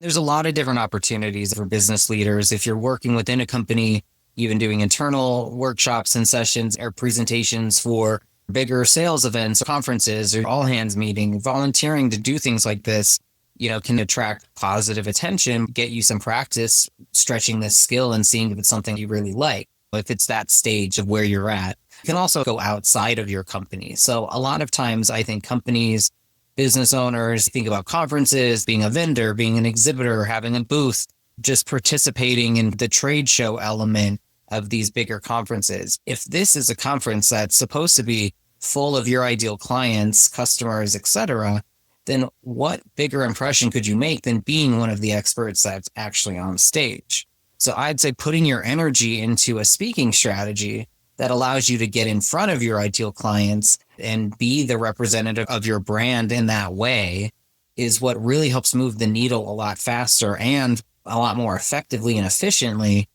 There's a lot of different opportunities for business leaders. If you're working within a company, even doing internal workshops and sessions or presentations for bigger sales events, conferences, or all hands meeting, volunteering to do things like this, can attract positive attention, get you some practice stretching this skill and seeing if it's something you really like. If it's that stage of where you're at, you can also go outside of your company. So a lot of times I think companies, business owners think about conferences, being a vendor, being an exhibitor, having a booth, just participating in the trade show element of these bigger conferences. If this is a conference that's supposed to be full of your ideal clients, customers, etc., then what bigger impression could you make than being one of the experts that's actually on stage? So I'd say putting your energy into a speaking strategy that allows you to get in front of your ideal clients and be the representative of your brand in that way is what really helps move the needle a lot faster and a lot more effectively and efficiently.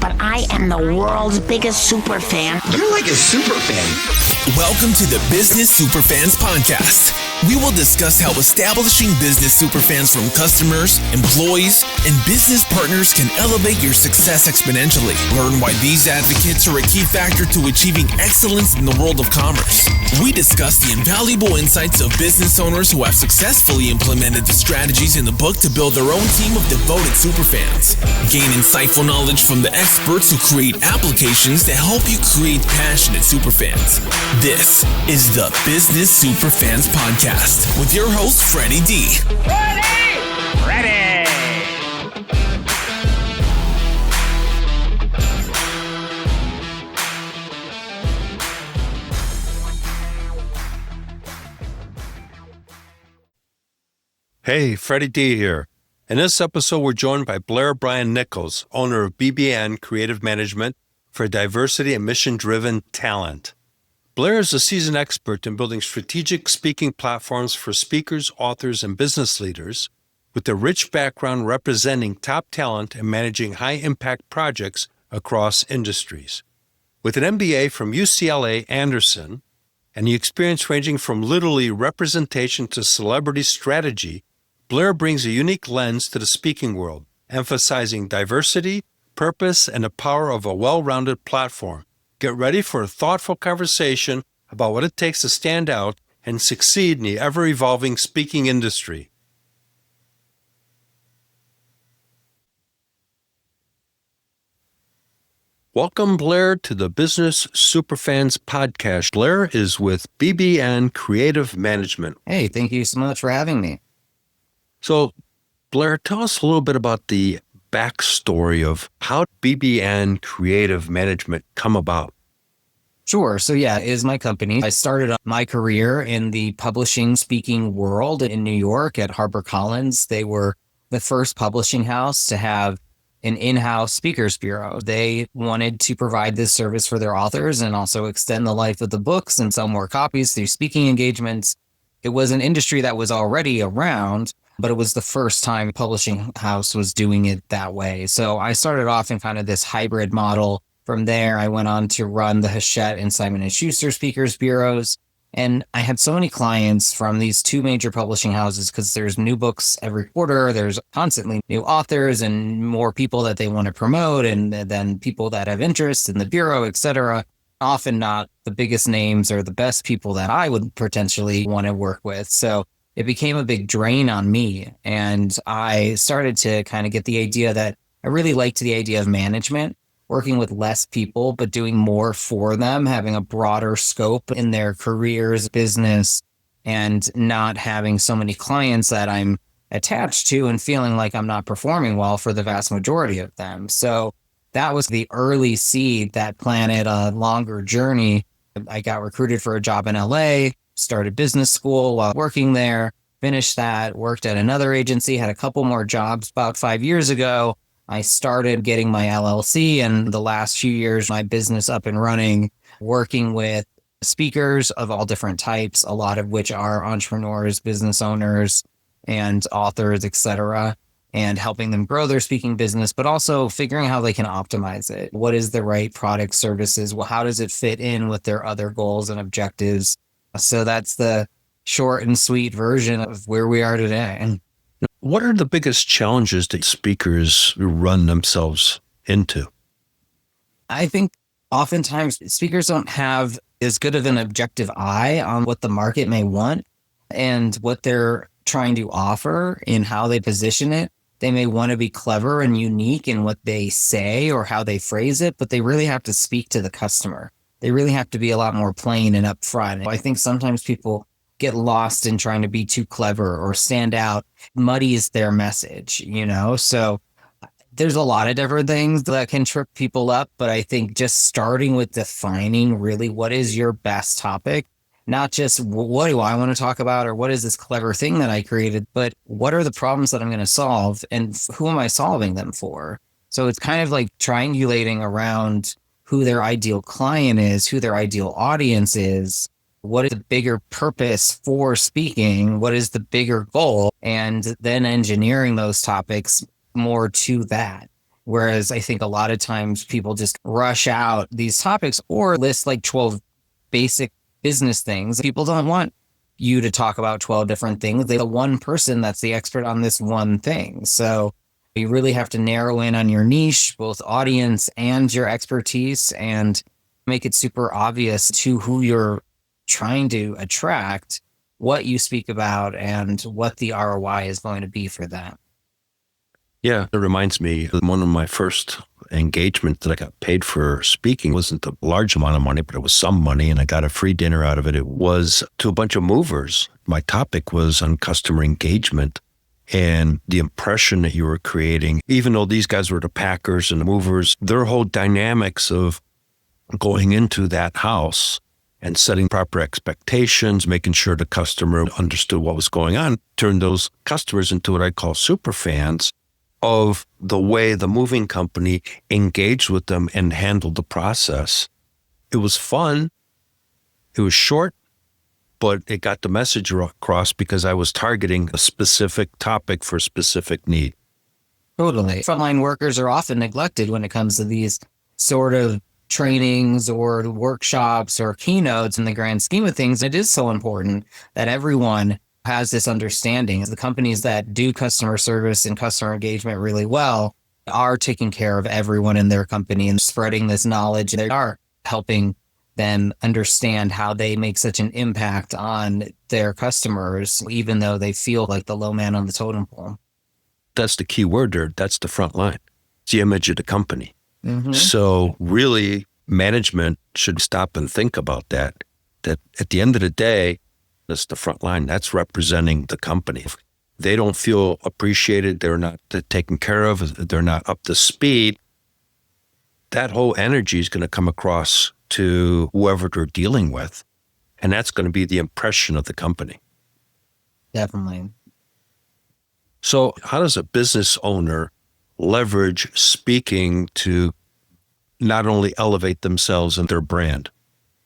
But I am the world's biggest super fan. You're like a super fan. Welcome to the Business Superfans podcast. We will discuss how establishing business superfans from customers, employees, and business partners can elevate your success exponentially. Learn why these advocates are a key factor to achieving excellence in the world of commerce. We discuss the invaluable insights of business owners who have successfully implemented the strategies in the book to build their own team of devoted superfans. Gain insightful knowledge from the experts who create applications that help you create passionate superfans. This is the Business Superfans podcast with your host, Freddie D. Ready! Hey, Freddie D here. In this episode, we're joined by Blair Bryant Nichols, owner of BBN Creative Management for diversity and mission-driven talent. Blair is a seasoned expert in building strategic speaking platforms for speakers, authors, and business leaders with a rich background representing top talent and managing high-impact projects across industries. With an MBA from UCLA Anderson and the experience ranging from literally representation to celebrity strategy, Blair brings a unique lens to the speaking world, emphasizing diversity, purpose, and the power of a well-rounded platform. Get ready for a thoughtful conversation about what it takes to stand out and succeed in the ever-evolving speaking industry. Welcome, Blair, to the Business Superfans podcast. Blair is with BBN Creative Management. Hey, thank you so much for having me. So, Blair, tell us a little bit about the backstory of how BBN Creative Management come about. Sure. So yeah, it is my company. I started my career in the publishing speaking world in New York at HarperCollins. They were the first publishing house to have an in-house speakers bureau. They wanted to provide this service for their authors and also extend the life of the books and sell more copies through speaking engagements. It was an industry that was already around, but it was the first time a publishing house was doing it that way. So I started off in kind of this hybrid model. From there, I went on to run the Hachette and Simon & Schuster speakers bureaus. And I had so many clients from these two major publishing houses because there's new books every quarter. There's constantly new authors and more people that they want to promote, and then people that have interest in the bureau, et cetera. Often not the biggest names or the best people that I would potentially want to work with. So it became a big drain on me. And I started to kind of get the idea that I really liked the idea of management, working with less people, but doing more for them, having a broader scope in their careers, business, and not having so many clients that I'm attached to and feeling like I'm not performing well for the vast majority of them. So that was the early seed that planted a longer journey. I got recruited for a job in LA, started business school while working there, finished that, worked at another agency, had a couple more jobs about 5 years ago. I started getting my LLC, and the last few years, my business up and running, working with speakers of all different types, a lot of which are entrepreneurs, business owners, and authors, et cetera, and helping them grow their speaking business, but also figuring how they can optimize it. What is the right product, services? Well, how does it fit in with their other goals and objectives? So that's the short and sweet version of where we are today. What are the biggest challenges that speakers run themselves into? I think oftentimes speakers don't have as good of an objective eye on what the market may want and what they're trying to offer and how they position it. They may want to be clever and unique in what they say or how they phrase it, but they really have to speak to the customer. They really have to be a lot more plain and upfront. I think sometimes people get lost in trying to be too clever or stand out, muddies their message, So there's a lot of different things that can trip people up, but I think just starting with defining really what is your best topic, not just what do I want to talk about or what is this clever thing that I created, but what are the problems that I'm going to solve and who am I solving them for? So it's kind of like triangulating around who their ideal client is, who their ideal audience is, what is the bigger purpose for speaking, what is the bigger goal, and then engineering those topics more to that. Whereas I think a lot of times people just rush out these topics or list like 12 basic business things. People don't want you to talk about 12 different things. They're the one person that's the expert on this one thing. So you really have to narrow in on your niche, both audience and your expertise, and make it super obvious to who you're trying to attract, what you speak about, and what the ROI is going to be for that. Yeah, it reminds me of one of my first engagements that I got paid for speaking. It wasn't a large amount of money, but it was some money, and I got a free dinner out of it. It was to a bunch of movers. My topic was on customer engagement and the impression that you were creating. Even though these guys were the packers and the movers, their whole dynamics of going into that house and setting proper expectations, making sure the customer understood what was going on, turned those customers into what I call superfans of the way the moving company engaged with them and handled the process. It was fun. It was short, but it got the message across because I was targeting a specific topic for a specific need. Totally. Frontline workers are often neglected when it comes to these sort of trainings or workshops or keynotes in the grand scheme of things. It is so important that everyone has this understanding. The companies that do customer service and customer engagement really well are taking care of everyone in their company and spreading this knowledge. They are helping them understand how they make such an impact on their customers, even though they feel like the low man on the totem pole. That's the key word there. That's the front line. It's the image of the company. Mm-hmm. So really, management should stop and think about that at the end of the day, that's the front line. That's representing the company. If they don't feel appreciated, they're not taken care of, they're not up to speed, that whole energy is going to come across to whoever they're dealing with. And that's going to be the impression of the company. Definitely. So how does a business owner leverage speaking to not only elevate themselves and their brand?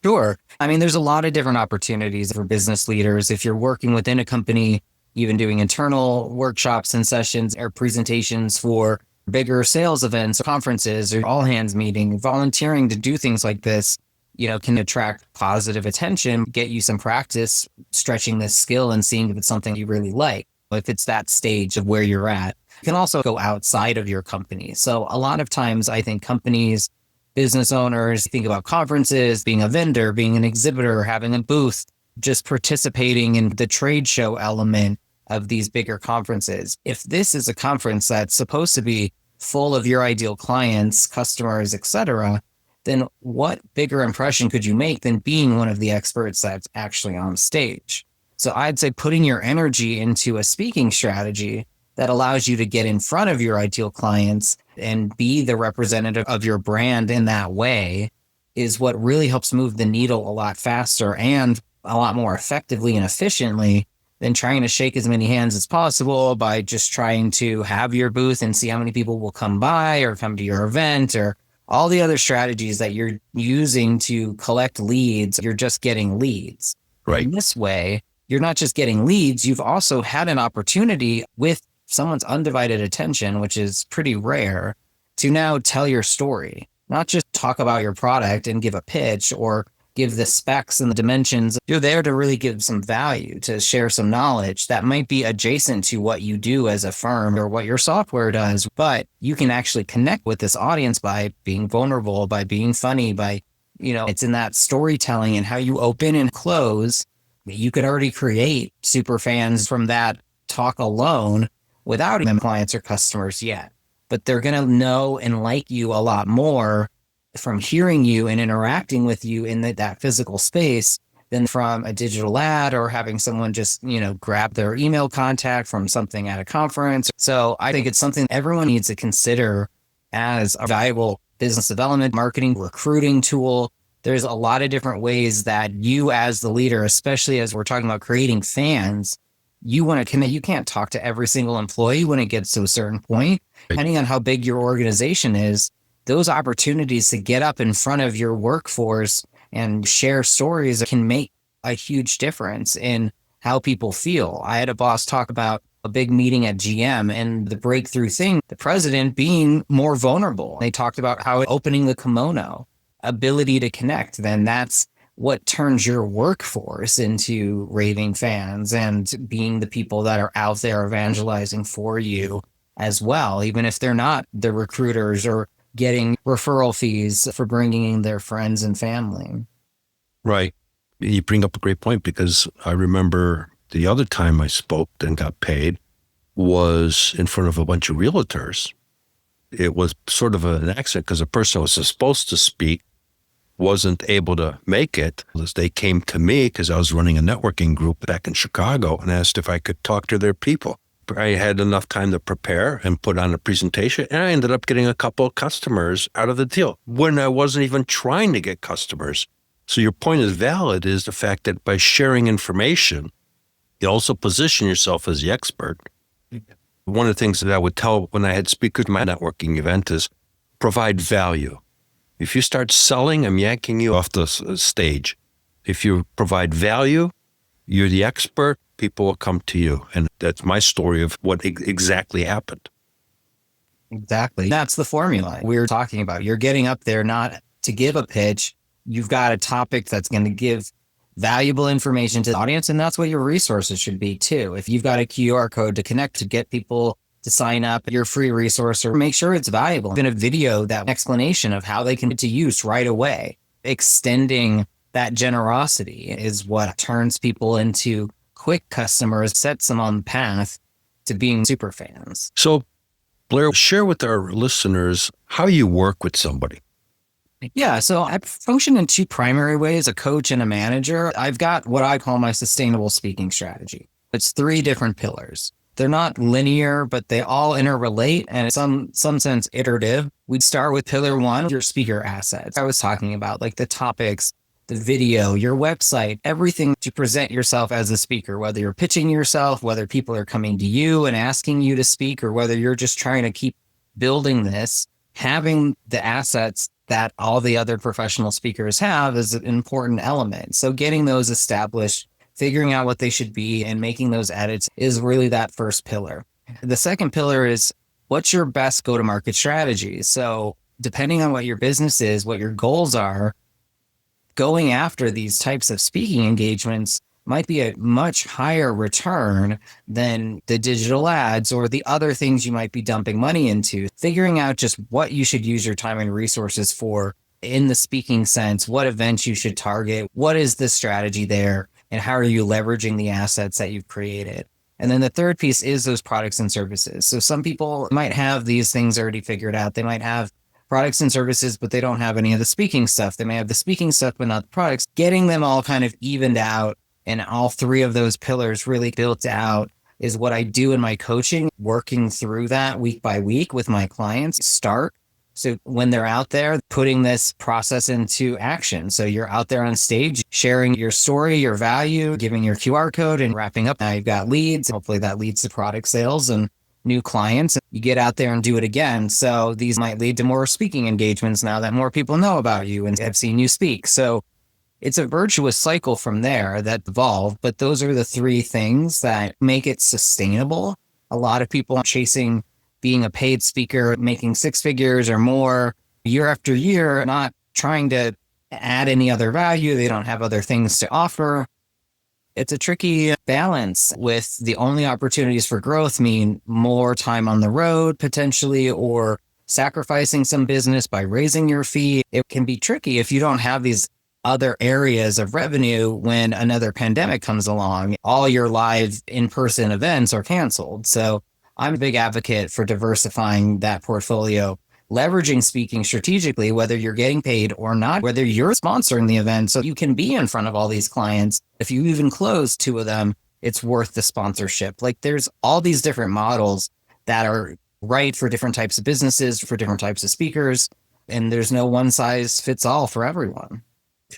Sure. I mean, there's a lot of different opportunities for business leaders. If you're working within a company, even doing internal workshops and sessions or presentations for bigger sales events, conferences, or all hands meeting, volunteering to do things like this, can attract positive attention, get you some practice stretching this skill and seeing if it's something you really like. If it's that stage of where you're at, you can also go outside of your company. So a lot of times I think companies, business owners think about conferences, being a vendor, being an exhibitor, having a booth, just participating in the trade show element of these bigger conferences. If this is a conference that's supposed to be full of your ideal clients, customers, etc., then what bigger impression could you make than being one of the experts that's actually on stage? So I'd say putting your energy into a speaking strategy that allows you to get in front of your ideal clients and be the representative of your brand in that way is what really helps move the needle a lot faster and a lot more effectively and efficiently than trying to shake as many hands as possible by just trying to have your booth and see how many people will come by or come to your event or all the other strategies that you're using to collect leads. You're just getting leads. Right. In this way, you're not just getting leads, you've also had an opportunity with someone's undivided attention, which is pretty rare, to now tell your story, not just talk about your product and give a pitch or give the specs and the dimensions. You're there to really give some value, to share some knowledge that might be adjacent to what you do as a firm or what your software does. But you can actually connect with this audience by being vulnerable, by being funny, by, it's in that storytelling and how you open and close. You could already create super fans from that talk alone without even clients or customers yet. But they're going to know and like you a lot more from hearing you and interacting with you in that physical space than from a digital ad or having someone just, grab their email contact from something at a conference. So I think it's something everyone needs to consider as a valuable business development, marketing, recruiting tool. There's a lot of different ways that you as the leader, especially as we're talking about creating fans, you want to connect. You can't talk to every single employee when it gets to a certain point. Depending on how big your organization is, those opportunities to get up in front of your workforce and share stories can make a huge difference in how people feel. I had a boss talk about a big meeting at GM and the breakthrough thing, the president being more vulnerable. They talked about how opening the kimono, ability to connect, then that's what turns your workforce into raving fans and being the people that are out there evangelizing for you as well, even if they're not the recruiters or getting referral fees for bringing in their friends and family. Right. You bring up a great point, because I remember the other time I spoke and got paid was in front of a bunch of realtors. It was sort of an accident because the person who was supposed to speak wasn't able to make it. They came to me because I was running a networking group back in Chicago and asked if I could talk to their people. I had enough time to prepare and put on a presentation, and I ended up getting a couple of customers out of the deal when I wasn't even trying to get customers. So your point is valid, is the fact that by sharing information, you also position yourself as the expert. One of the things that I would tell when I had speakers at my networking event is provide value. If you start selling, I'm yanking you off the stage. If you provide value, you're the expert, people will come to you. And that's my story of what exactly happened. Exactly. That's the formula we were talking about. You're getting up there not to give a pitch. You've got a topic that's going to give valuable information to the audience, and that's what your resources should be too. If you've got a QR code to connect to get people to sign up your free resource, or make sure it's valuable. In a video, that explanation of how they can get to use right away, extending that generosity is what turns people into quick customers, sets them on the path to being super fans. So, Blair, share with our listeners how you work with somebody. Yeah, so I function in two primary ways, a coach and a manager. I've got what I call my sustainable speaking strategy. It's 3 different pillars. They're not linear, but they all interrelate and in some sense iterative. We'd start with pillar 1, your speaker assets. I was talking about like the topics, the video, your website, everything to present yourself as a speaker, whether you're pitching yourself, whether people are coming to you and asking you to speak, or whether you're just trying to keep building this. Having the assets that all the other professional speakers have is an important element. So getting those established, figuring out what they should be and making those edits is really that first pillar. The second pillar is what's your best go-to-market strategy? So depending on what your business is, what your goals are, going after these types of speaking engagements might be a much higher return than the digital ads or the other things you might be dumping money into. Figuring out just what you should use your time and resources for in the speaking sense, what events you should target, what is the strategy there, and how are you leveraging the assets that you've created? And then the third piece is those products and services. So some people might have these things already figured out. They might have products and services, but they don't have any of the speaking stuff. They may have the speaking stuff, but not the products. Getting them all kind of evened out and all 3 of those pillars really built out is what I do in my coaching, working through that week by week with my clients. So when they're out there, putting this process into action. So you're out there on stage, sharing your story, your value, giving your QR code and wrapping up. Now you've got leads. Hopefully that leads to product sales and new clients. You get out there and do it again. So these might lead to more speaking engagements now that more people know about you and have seen you speak. So it's a virtuous cycle from there that evolve, but those are the 3 things that make it sustainable. A lot of people are chasing being a paid speaker, making 6 figures or more year after year, not trying to add any other value. They don't have other things to offer. It's a tricky balance with the only opportunities for growth mean more time on the road potentially, or sacrificing some business by raising your fee. It can be tricky if you don't have these other areas of revenue when another pandemic comes along. All your live in-person events are canceled. So I'm a big advocate for diversifying that portfolio, leveraging speaking strategically, whether you're getting paid or not, whether you're sponsoring the event so you can be in front of all these clients. If you even close 2 of them, it's worth the sponsorship. Like there's all these different models that are right for different types of businesses, for different types of speakers, and there's no one size fits all for everyone.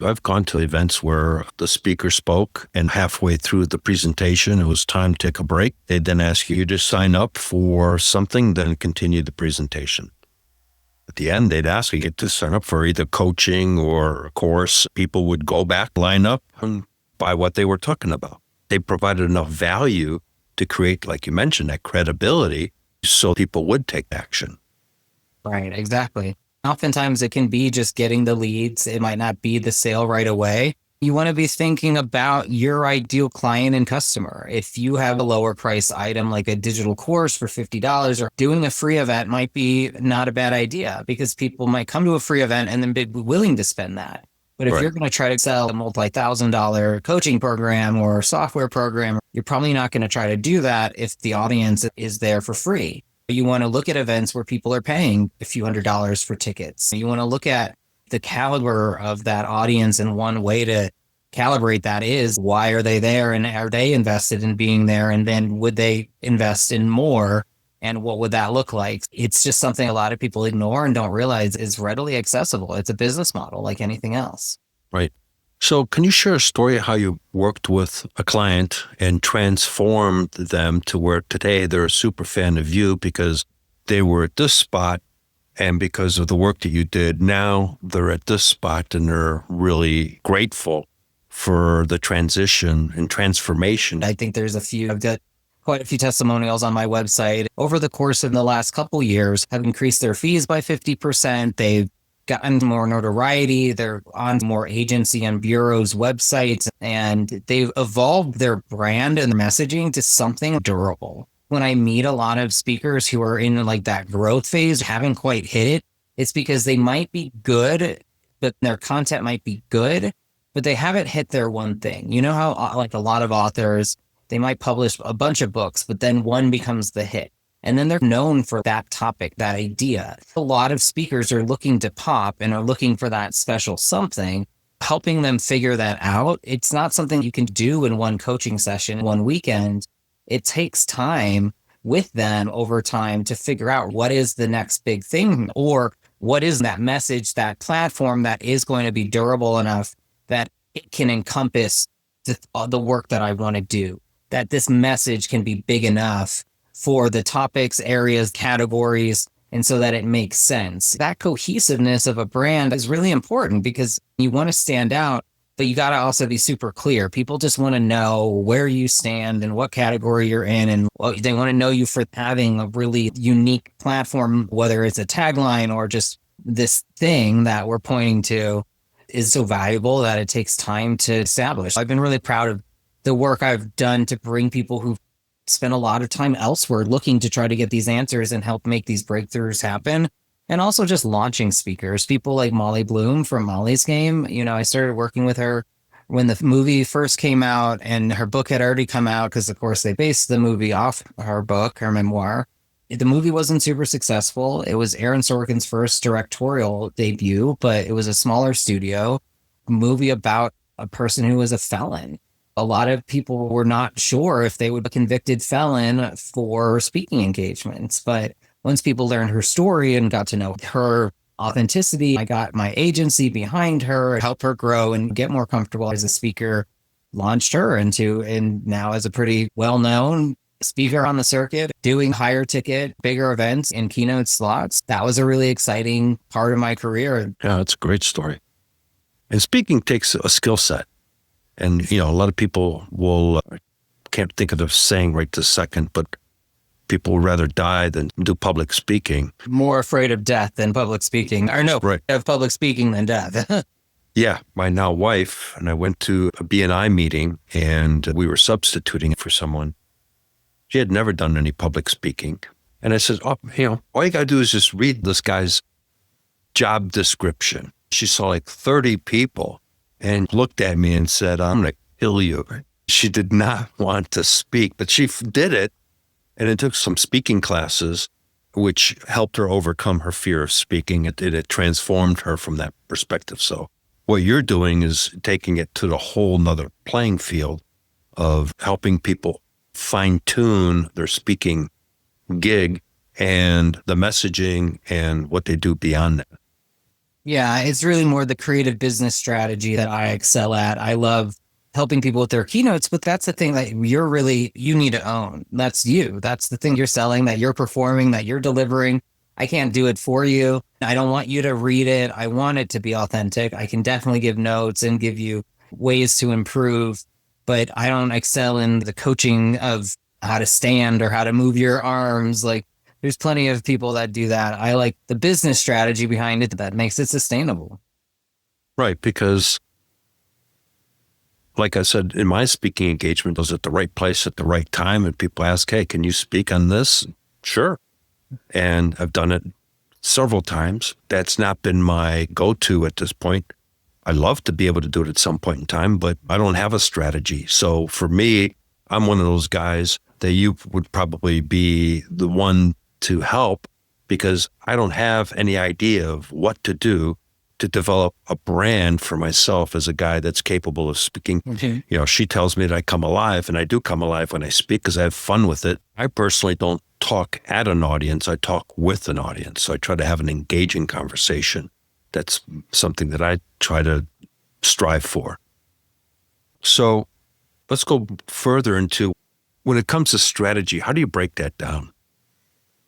I've gone to events where the speaker spoke and halfway through the presentation, it was time to take a break. They'd then ask you to sign up for something, then continue the presentation. At the end, they'd ask you to sign up for either coaching or a course. People would go back, line up, and buy what they were talking about. They provided enough value to create, like you mentioned, that credibility so people would take action. Right, exactly. Oftentimes it can be just getting the leads. It might not be the sale right away. You want to be thinking about your ideal client and customer. If you have a lower price item like a digital course for $50, or doing a free event might be not a bad idea because people might come to a free event and then be willing to spend that. But if you're going to try to sell a multi-$1,000 coaching program or software program, you're probably not going to try to do that if the audience is there for free. You want to look at events where people are paying a few $100s for tickets. You want to look at the caliber of that audience, and one way to calibrate that is why are they there and are they invested in being there? And then would they invest in more? And what would that look like? It's just something a lot of people ignore and don't realize is readily accessible. It's a business model like anything else. Right. So can you share a story of how you worked with a client and transformed them to where today they're a super fan of you because they were at this spot, and because of the work that you did, now they're at this spot and they're really grateful for the transition and transformation? I think there's I've got quite a few testimonials on my website. Over the course of the last couple years, have increased their fees by 50%. They've gotten more notoriety. They're on more agency and bureaus' websites, and they've evolved their brand and messaging to something durable. When I meet a lot of speakers who are in like that growth phase, haven't quite hit it, it's because they might be good, but their content might be good, but they haven't hit their one thing. You know how like a lot of authors, they might publish a bunch of books, but then one becomes the hit. And then they're known for that topic, that idea. A lot of speakers are looking to pop and are looking for that special something, helping them figure that out. It's not something you can do in one coaching session, one weekend. It takes time with them over time to figure out what is the next big thing, or what is that message, that platform that is going to be durable enough that it can encompass the work that I want to do, that this message can be big enough for the topics, areas, categories, and so that it makes sense. That cohesiveness of a brand is really important because you want to stand out, but you got to also be super clear. People just want to know where you stand and what category you're in, and they want to know you for having a really unique platform, whether it's a tagline or just this thing that we're pointing to is so valuable that it takes time to establish. I've been really proud of the work I've done to bring people who spend a lot of time elsewhere looking to try to get these answers and help make these breakthroughs happen. And also just launching speakers, people like Molly Bloom from Molly's Game. You know, I started working with her when the movie first came out, and her book had already come out because, of course, they based the movie off her book, her memoir. The movie wasn't super successful. It was Aaron Sorkin's first directorial debut, but it was a smaller studio, a movie about a person who was a felon. A lot of people were not sure if they would be a convicted felon for speaking engagements. But once people learned her story and got to know her authenticity, I got my agency behind her, help her grow and get more comfortable as a speaker, launched her and now as a pretty well-known speaker on the circuit, doing higher ticket, bigger events and keynote slots. That was a really exciting part of my career. Yeah, it's a great story. And speaking takes a skill set. And, a lot of people can't think of the saying right this second, but people would rather die than do public speaking. More afraid of death than public speaking. Or no, right. Of public speaking than death. Yeah, my now wife and I went to a BNI meeting and we were substituting for someone. She had never done any public speaking. And I said, oh, all you got to do is just read this guy's job description. She saw like 30 people and looked at me and said, I'm going to kill you. She did not want to speak, but she did it. And it took some speaking classes, which helped her overcome her fear of speaking. It transformed her from that perspective. So what you're doing is taking it to the whole nother playing field of helping people fine tune their speaking gig and the messaging and what they do beyond that. Yeah, it's really more the creative business strategy that I excel at. I love helping people with their keynotes, but that's the thing that you need to own. That's you. That's the thing you're selling, that you're performing, that you're delivering. I can't do it for you. I don't want you to read it. I want it to be authentic. I can definitely give notes and give you ways to improve, but I don't excel in the coaching of how to stand or how to move your arms. Like, there's plenty of people that do that. I like the business strategy behind it that makes it sustainable. Right, because like I said, in my speaking engagement, I was at the right place at the right time. And people ask, hey, can you speak on this? Sure. And I've done it several times. That's not been my go-to at this point. I love to be able to do it at some point in time, but I don't have a strategy. So for me, I'm one of those guys that you would probably be the one to help, because I don't have any idea of what to do to develop a brand for myself as a guy that's capable of speaking. Mm-hmm. She tells me that I come alive, and I do come alive when I speak because I have fun with it. I personally don't talk at an audience. I talk with an audience. So I try to have an engaging conversation. That's something that I try to strive for. So let's go further into, when it comes to strategy, how do you break that down?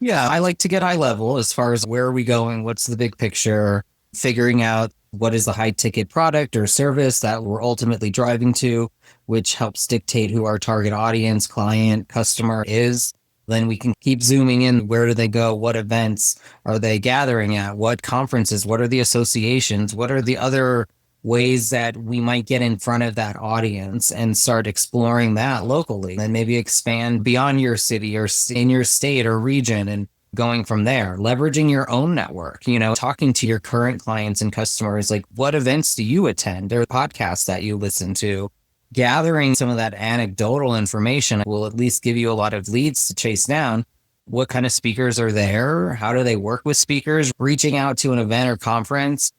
Yeah, I like to get high level as far as where are we going? What's the big picture? Figuring out what is the high ticket product or service that we're ultimately driving to, which helps dictate who our target audience, client, customer is. Then we can keep zooming in. Where do they go? What events are they gathering at? What conferences? What are the associations? What are the other ways that we might get in front of that audience and start exploring that locally, and maybe expand beyond your city or in your state or region and going from there, leveraging your own network, talking to your current clients and customers, like what events do you attend or podcasts that you listen to? Gathering some of that anecdotal information will at least give you a lot of leads to chase down. What kind of speakers are there? How do they work with speakers? Reaching out to an event or conference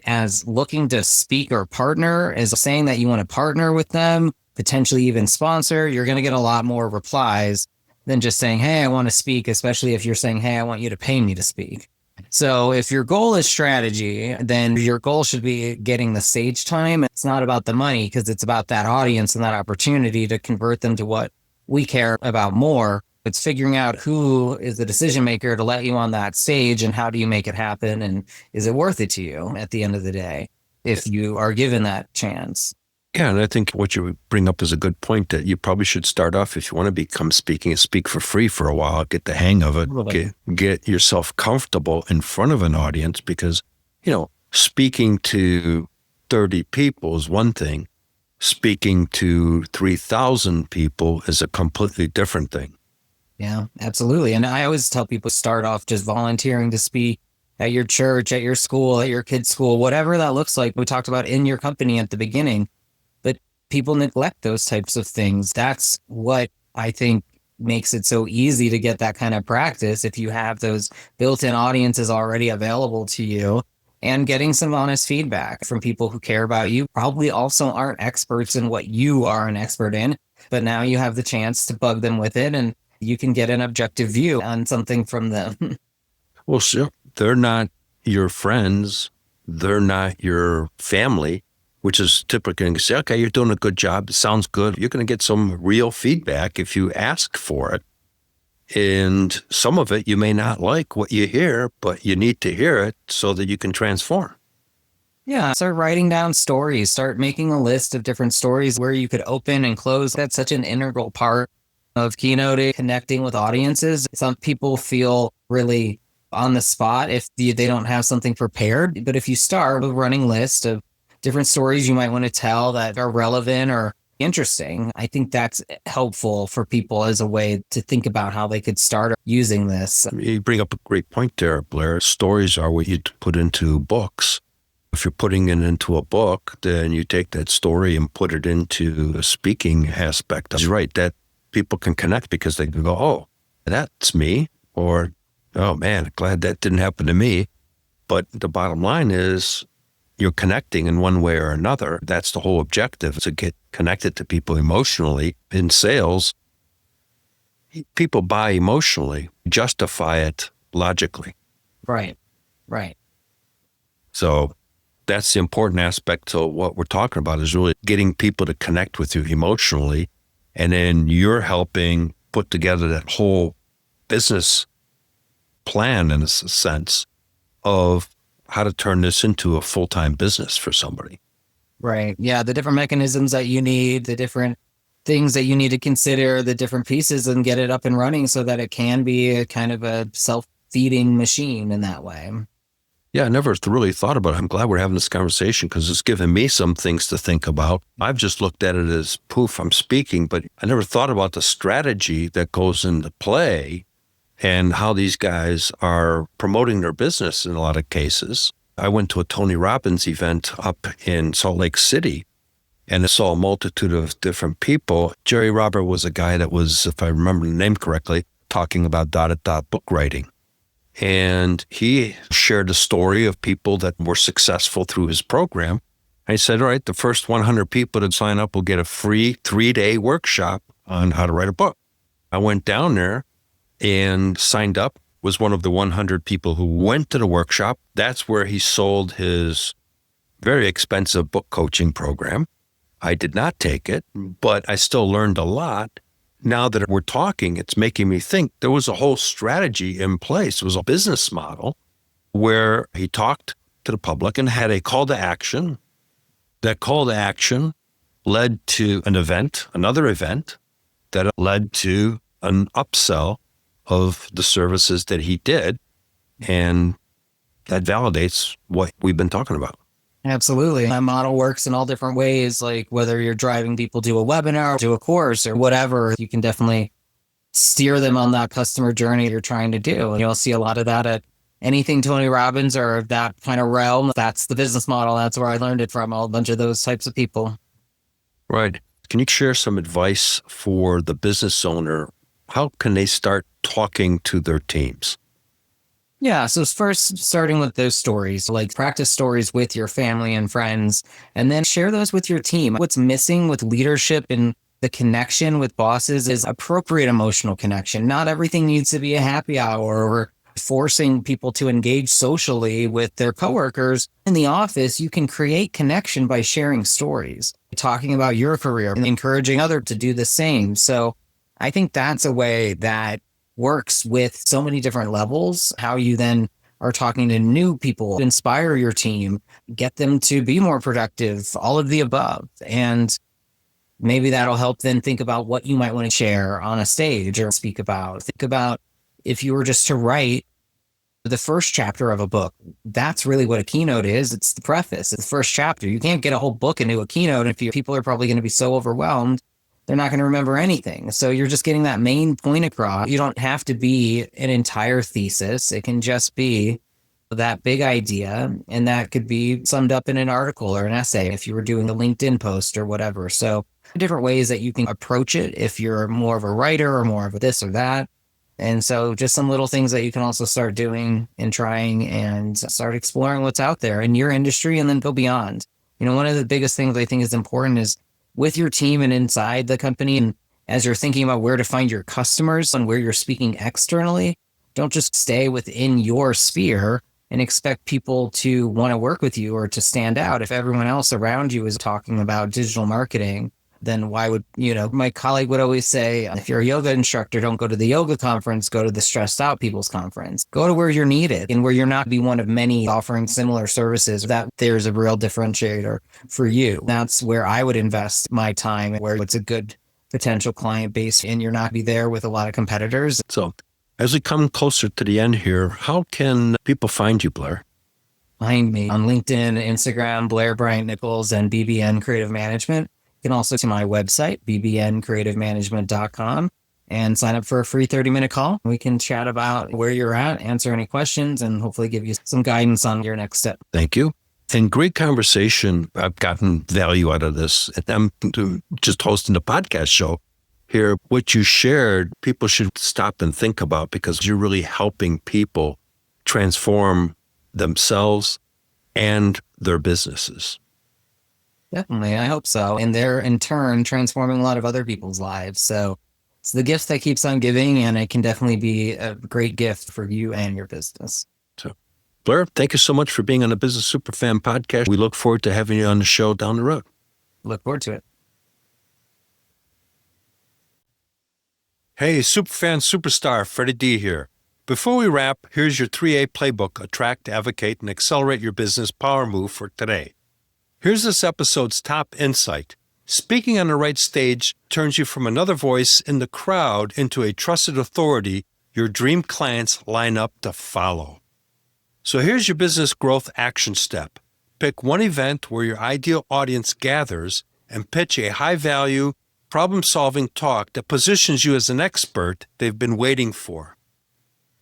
as looking to speak or partner, is saying that you want to partner with them, potentially even sponsor. You're going to get a lot more replies than just saying, hey, I want to speak, especially if you're saying, hey, I want you to pay me to speak. So if your goal is strategy, then your goal should be getting the stage time. It's not about the money, because it's about that audience and that opportunity to convert them to what we care about more. It's figuring out who is the decision maker to let you on that stage and how do you make it happen, and is it worth it to you at the end of the day if you are given that chance. Yeah, and I think what you bring up is a good point, that you probably should start off, if you want to become speaking, speak for free for a while, get the hang of it, get yourself comfortable in front of an audience, because, speaking to 30 people is one thing. Speaking to 3,000 people is a completely different thing. Yeah, absolutely. And I always tell people, start off just volunteering to speak at your church, at your school, at your kid's school, whatever that looks like. We talked about in your company at the beginning. People neglect those types of things. That's what I think makes it so easy to get that kind of practice. If you have those built-in audiences already available to you, and getting some honest feedback from people who care about you, probably also aren't experts in what you are an expert in, but now you have the chance to bug them with it, and you can get an objective view on something from them. Well, sure. They're not your friends. They're not your family, which is typically going to say, okay, you're doing a good job. It sounds good. You're going to get some real feedback if you ask for it. And some of it you may not like what you hear, but you need to hear it so that you can transform. Yeah, start writing down stories. Start making a list of different stories where you could open and close. That's such an integral part of keynoting, connecting with audiences. Some people feel really on the spot if they don't have something prepared. But if you start with a running list of different stories you might want to tell that are relevant or interesting. I think that's helpful for people as a way to think about how they could start using this. You bring up a great point there, Blair. Stories are what you put into books. If you're putting it into a book, then you take that story and put it into a speaking aspect. That's right, that people can connect because they can go, oh, that's me, or, oh man, glad that didn't happen to me. But the bottom line is you're connecting in one way or another. That's the whole objective, to get connected to people emotionally. In sales, people buy emotionally, justify it logically. Right. So that's the important aspect to what we're talking about, is really getting people to connect with you emotionally. And then you're helping put together that whole business plan, in a sense, of how to turn this into a full-time business for somebody. Right. Yeah. The different mechanisms that you need, the different things that you need to consider, the different pieces, and get it up and running so that it can be a kind of a self-feeding machine in that way. Yeah, I never really thought about it. I'm glad we're having this conversation because it's given me some things to think about. I've just looked at it as poof, I'm speaking, but I never thought about the strategy that goes into play and how these guys are promoting their business in a lot of cases. I went to a Tony Robbins event up in Salt Lake City, and I saw a multitude of different people. Jerry Robert was a guy that was, if I remember the name correctly, talking about dot book writing. And he shared a story of people that were successful through his program. And he said, all right, the first 100 people to sign up will get a free 3-day workshop on how to write a book. I went down there and signed up, was one of the 100 people who went to the workshop. That's where he sold his very expensive book coaching program. I did not take it, but I still learned a lot. Now that we're talking, it's making me think there was a whole strategy in place. It was a business model where he talked to the public and had a call to action. That call to action led to an event, another event, that led to an upsell of the services that he did. And that validates what we've been talking about. Absolutely. That model works in all different ways, like whether you're driving people to a webinar, to a course, or whatever, you can definitely steer them on that customer journey you're trying to do. And you'll see a lot of that at anything Tony Robbins or that kind of realm. That's the business model. That's where I learned it from, a bunch of those types of people. Right. Can you share some advice for the business owner? How can they start talking to their teams? Yeah. So first, starting with those stories, like practice stories with your family and friends, and then share those with your team. What's missing with leadership and the connection with bosses is appropriate emotional connection. Not everything needs to be a happy hour or forcing people to engage socially with their coworkers. In the office, you can create connection by sharing stories, talking about your career, and encouraging others to do the same. So I think that's a way that works with so many different levels, how you then are talking to new people, inspire your team, get them to be more productive, all of the above. And maybe that'll help then think about what you might want to share on a stage or speak about. Think about if you were just to write the first chapter of a book, that's really what a keynote is. It's the preface, it's the first chapter. You can't get a whole book into a keynote. If people are probably going to be so overwhelmed, they're not going to remember anything. So you're just getting that main point across. You don't have to be an entire thesis. It can just be that big idea. And that could be summed up in an article or an essay if you were doing a LinkedIn post or whatever. So different ways that you can approach it if you're more of a writer or more of a this or that. And so just some little things that you can also start doing and trying and start exploring what's out there in your industry and then go beyond. One of the biggest things I think is important is with your team and inside the company. And as you're thinking about where to find your customers and where you're speaking externally, don't just stay within your sphere and expect people to want to work with you or to stand out. If everyone else around you is talking about digital marketing, then why would, my colleague would always say, if you're a yoga instructor, don't go to the yoga conference, go to the stressed out people's conference. Go to where you're needed and where you're not be one of many offering similar services. That there's a real differentiator for you. That's where I would invest my time, where it's a good potential client base and you're not be there with a lot of competitors. So as we come closer to the end here, how can people find you, Blair? find me on LinkedIn, Instagram, Blair Bryant Nichols, and BBN Creative Management. You can also to my website, bbncreativemanagement.com, and sign up for a free 30-minute call. We can chat about where you're at, answer any questions, and hopefully give you some guidance on your next step. Thank you. And great conversation. I've gotten value out of this. I'm just hosting a podcast show here. What you shared, people should stop and think about, because you're really helping people transform themselves and their businesses. Definitely. I hope so. And they're in turn transforming a lot of other people's lives. So it's the gift that keeps on giving, and it can definitely be a great gift for you and your business. So, Blair, thank you so much for being on the Business Superfan podcast. We look forward to having you on the show down the road. Look forward to it. Hey, Superfan superstar, Freddie D here. Before we wrap, here's your 3A playbook, attract, advocate, and accelerate your business power move for today. Here's this episode's top insight. Speaking on the right stage turns you from another voice in the crowd into a trusted authority your dream clients line up to follow. So here's your business growth action step. Pick one event where your ideal audience gathers and pitch a high-value, problem-solving talk that positions you as an expert they've been waiting for.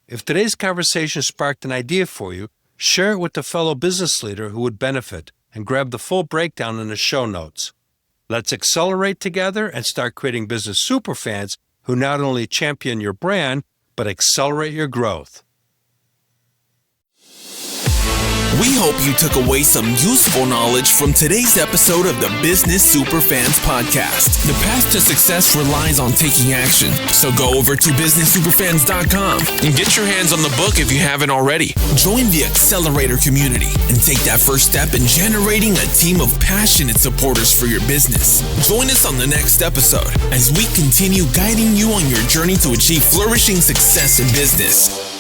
If today's conversation sparked an idea for you, share it with a fellow business leader who would benefit, and grab the full breakdown in the show notes. Let's accelerate together and start creating business superfans who not only champion your brand, but accelerate your growth. We hope you took away some useful knowledge from today's episode of the Business Superfans podcast. The path to success relies on taking action. So go over to businesssuperfans.com and get your hands on the book if you haven't already. Join the Accelerator community and take that first step in generating a team of passionate supporters for your business. Join us on the next episode as we continue guiding you on your journey to achieve flourishing success in business.